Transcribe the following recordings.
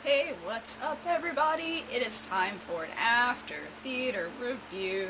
Hey, what's up everybody? It is time for an after theater review.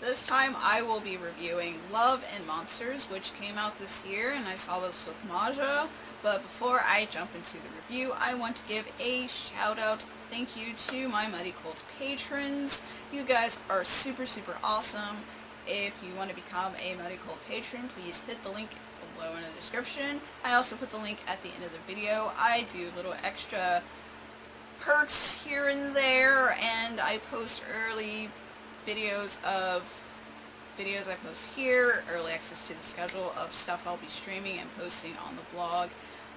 This time I will be reviewing Love and Monsters, which came out this year, and I saw this with Maja. But before I jump into the review, I want to give a shout out, thank you to my Muddy Cult patrons. You guys are super awesome. If you want to become a Muddy Cult patron, please hit the link below in the description. I also put the link at the end of the video. I do little extra perks here and there, and I post early videos I post here, early access to the schedule of stuff I'll be streaming and posting on the blog,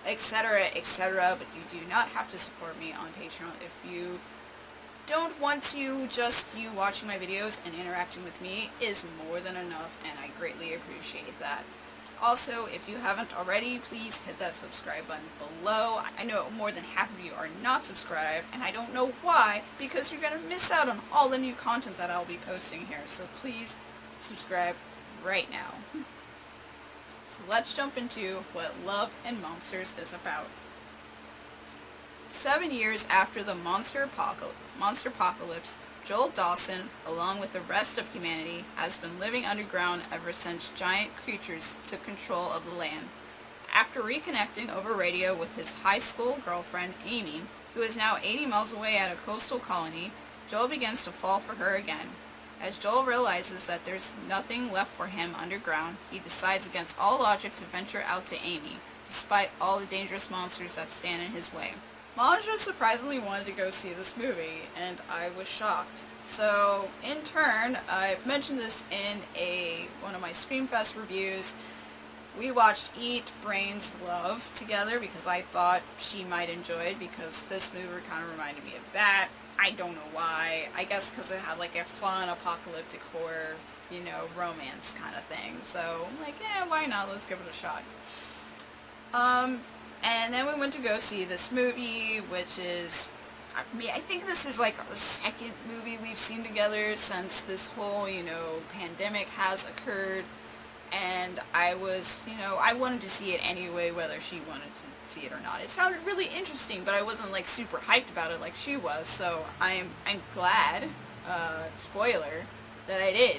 etc, etc, but you do not have to support me on Patreon if you don't want to. Just you watching my videos and interacting with me is more than enough, and I greatly appreciate that. Also, if you haven't already, please hit that subscribe button below. I know more than half of you are not subscribed, and I don't know why, because you're going to miss out on all the new content that I'll be posting here. So please subscribe right now. So let's jump into what Love and Monsters is about. 7 years after the monster apocalypse, Joel Dawson, along with the rest of humanity, has been living underground ever since giant creatures took control of the land. After reconnecting over radio with his high school girlfriend, Amy, who is now 80 miles away at a coastal colony, Joel begins to fall for her again. As Joel realizes that there's nothing left for him underground, he decides against all logic to venture out to Amy, despite all the dangerous monsters that stand in his way. Maja surprisingly wanted to go see this movie, and I was shocked. So, in turn, I've mentioned this in one of my Screamfest reviews. We watched Eat, Brains, Love together because I thought she might enjoy it, because this movie kind of reminded me of that. I don't know why. I guess because it had like a fun apocalyptic horror, romance kind of thing. So, I'm like, yeah, why not? Let's give it a shot. And then we went to go see this movie, which is, I think this is like the second movie we've seen together since this whole, pandemic has occurred. And I was, I wanted to see it anyway, whether she wanted to see it or not. It sounded really interesting, but I wasn't like super hyped about it like she was. So I'm glad, spoiler, that I did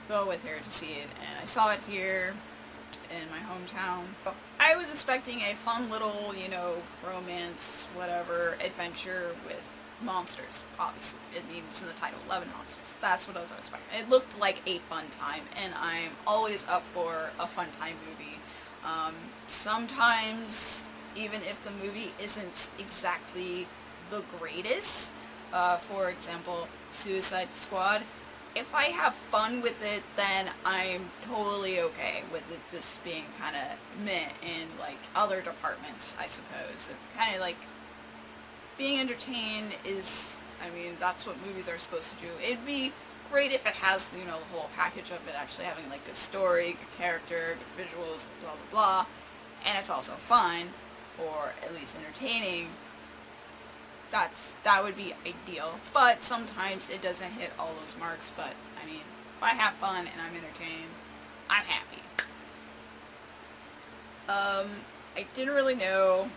go with her to see it. And I saw it here in my hometown. I was expecting a fun little, romance, whatever, adventure with monsters. Obviously, it means in the title, Love and Monsters. That's what I was expecting. It looked like a fun time, and I'm always up for a fun time movie. Sometimes, even if the movie isn't exactly the greatest, for example, Suicide Squad, if I have fun with it, then I'm totally okay with it just being kind of meh in, like, other departments, I suppose. Kind of like, being entertained is, that's what movies are supposed to do. It'd be great if it has, the whole package of it actually having, like, good story, good character, good visuals, blah, blah, blah, and it's also fun, or at least entertaining. That would be ideal, but sometimes it doesn't hit all those marks. But if I have fun and I'm entertained, I'm happy. I didn't really know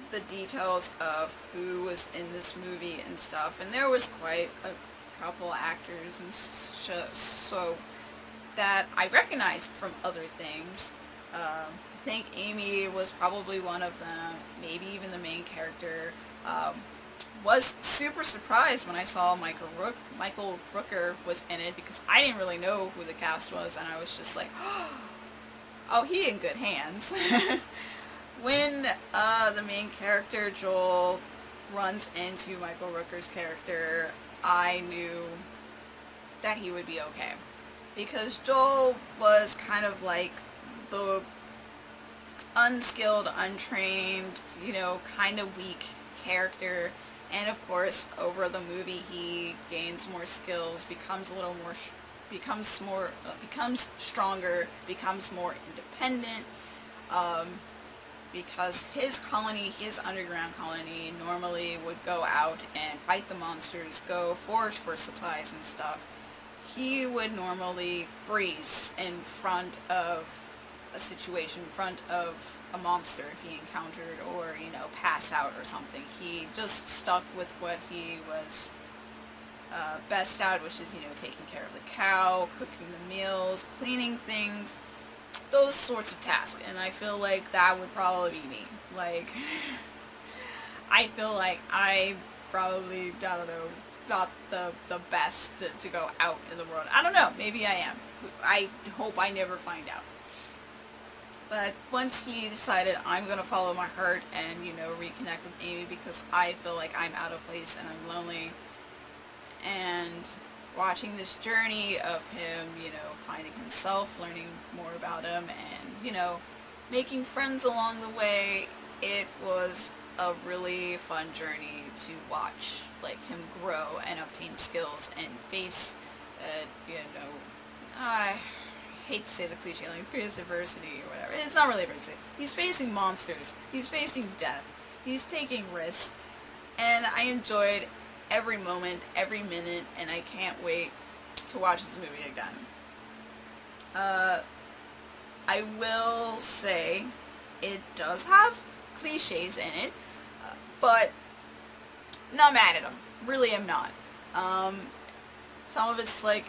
the details of who was in this movie and stuff, and there was quite a couple actors and so that I recognized from other things. I think Amy was probably one of them, maybe even the main character. Was super surprised when I saw Michael Rooker was in it, because I didn't really know who the cast was, and I was just like, oh, he in good hands. When the main character, Joel, runs into Michael Rooker's character, I knew that he would be okay. Because Joel was kind of like the unskilled, untrained, kind of weak character, and of course over the movie he gains more skills, becomes stronger, becomes more independent, because his colony, his underground colony, normally would go out and fight the monsters, go forage for supplies and stuff. He would normally freeze in front of a situation, in front of a monster if he encountered, or, pass out or something. He just stuck with what he was best at, which is, taking care of the cow, cooking the meals, cleaning things, those sorts of tasks. And I feel like that would probably be me. Like, I feel like I probably, I don't know, not the best to go out in the world. I don't know, maybe I am. I hope I never find out. But once he decided I'm going to follow my heart and, reconnect with Amy because I feel like I'm out of place and I'm lonely, and watching this journey of him, finding himself, learning more about him, and, making friends along the way, it was a really fun journey to watch, like, him grow and obtain skills and face, I hate to say the cliche, like, face adversity or whatever. It's not really adversity. He's facing monsters. He's facing death. He's taking risks. And I enjoyed every moment, every minute, and I can't wait to watch this movie again. I will say it does have cliches in it, but not mad at them. Really am not. Some of it's like,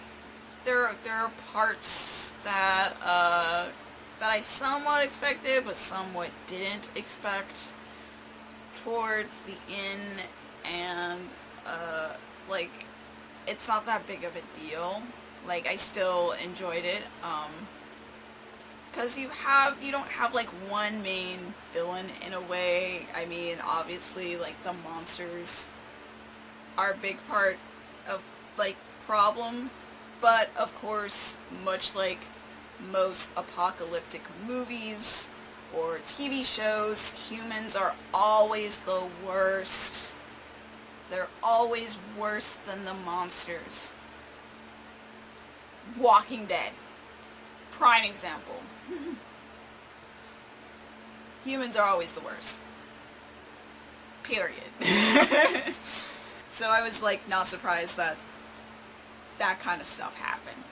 there are parts that I somewhat expected, but somewhat didn't expect towards the end, and like, it's not that big of a deal. Like, I still enjoyed it, because you don't have like one main villain in a way. I mean, obviously, like, the monsters are a big part of, like, problem, but of course, much like most apocalyptic movies or TV shows, humans are always the worst. They're always worse than the monsters. Walking Dead. Prime example. Humans are always the worst. Period. So I was, like, not surprised that that kind of stuff happened.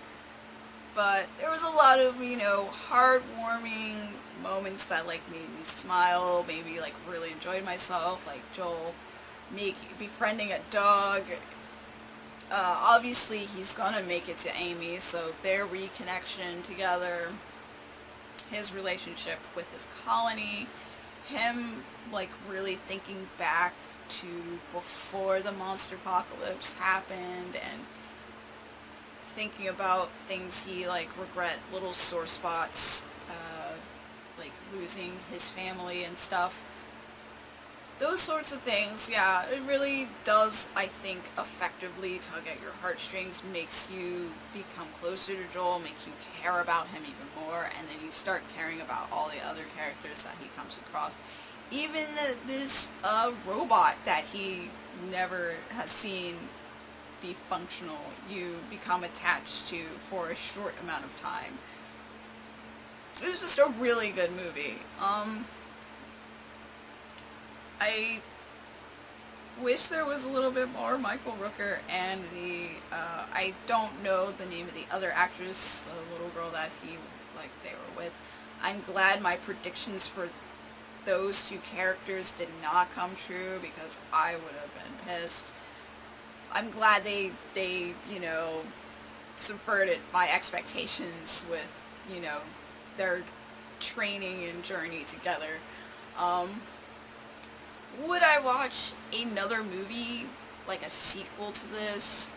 But there was a lot of, heartwarming moments that, like, made me smile, maybe, like, really enjoyed myself, like Joel befriending a dog. Obviously he's gonna make it to Amy, so their reconnection together, his relationship with his colony, him, like, really thinking back to before the monster apocalypse happened, and thinking about things he, like, regret, little sore spots, like losing his family and stuff. Those sorts of things, yeah, it really does, I think, effectively tug at your heartstrings, makes you become closer to Joel, makes you care about him even more, and then you start caring about all the other characters that he comes across. Even this robot that he never has seen be functional, you become attached to for a short amount of time. It was just a really good movie. I wish there was a little bit more Michael Rooker and I don't know the name of the other actress, the little girl that they were with. I'm glad my predictions for those two characters did not come true, because I would have been pissed. I'm glad they subverted my expectations with, their training and journey together. Would I watch another movie, like a sequel to this?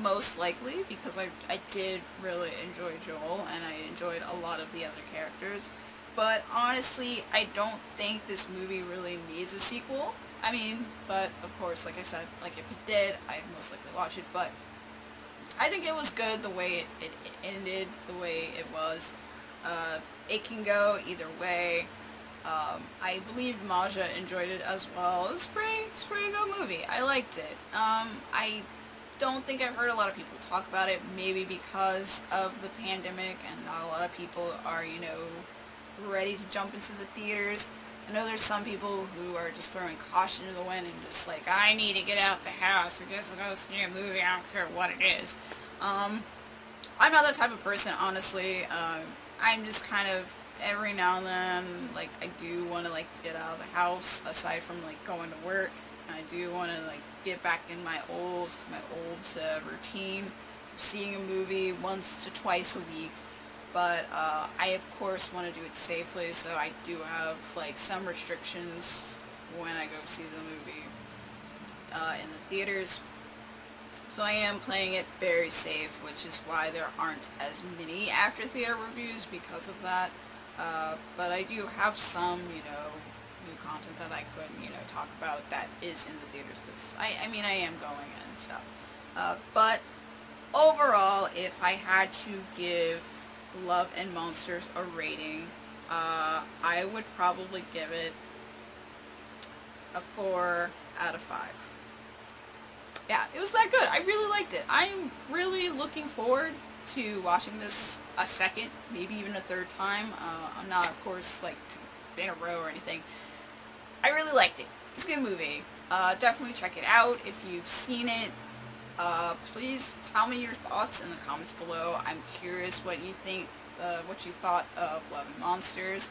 Most likely, because I did really enjoy Joel, and I enjoyed a lot of the other characters. But honestly, I don't think this movie really needs a sequel. I mean, but of course, like I said, like, if it did, I'd most likely watch it. But I think it was good the way it ended, the way it was. It can go either way. I believe Maja enjoyed it as well. It's a pretty good movie. I liked it. I don't think I've heard a lot of people talk about it, maybe because of the pandemic and not a lot of people are, ready to jump into the theaters. I know there's some people who are just throwing caution to the wind and just like, I need to get out the house, I guess I'll go see a movie, I don't care what it is. I'm not that type of person, honestly. I'm just kind of, every now and then, like, I do want to, like, get out of the house, aside from, like, going to work. I do want to, like, get back in my old routine of seeing a movie once to twice a week. But I, of course, want to do it safely, so I do have, like, some restrictions when I go see the movie in the theaters. So I am playing it very safe, which is why there aren't as many after theater reviews because of that. But I do have some, new content that I could, talk about that is in the theaters, because I mean, I am going and stuff. But overall, if I had to give Love and Monsters a rating, I would probably give it a 4 out of 5. Yeah, it was that good. I really liked it. I'm really looking forward to watching this a second, maybe even a third time. I'm not, of course, like, in a row or anything. I really liked it. It's a good movie. Definitely check it out if you've seen it. Please tell me your thoughts in the comments below. I'm curious what you think, what you thought of Love and Monsters.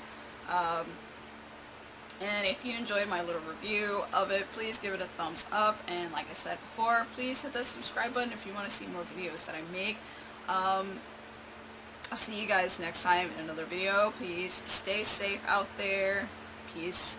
And if you enjoyed my little review of it, please give it a thumbs up. And like I said before, please hit that subscribe button if you want to see more videos that I make. I'll see you guys next time in another video. Please stay safe out there. Peace.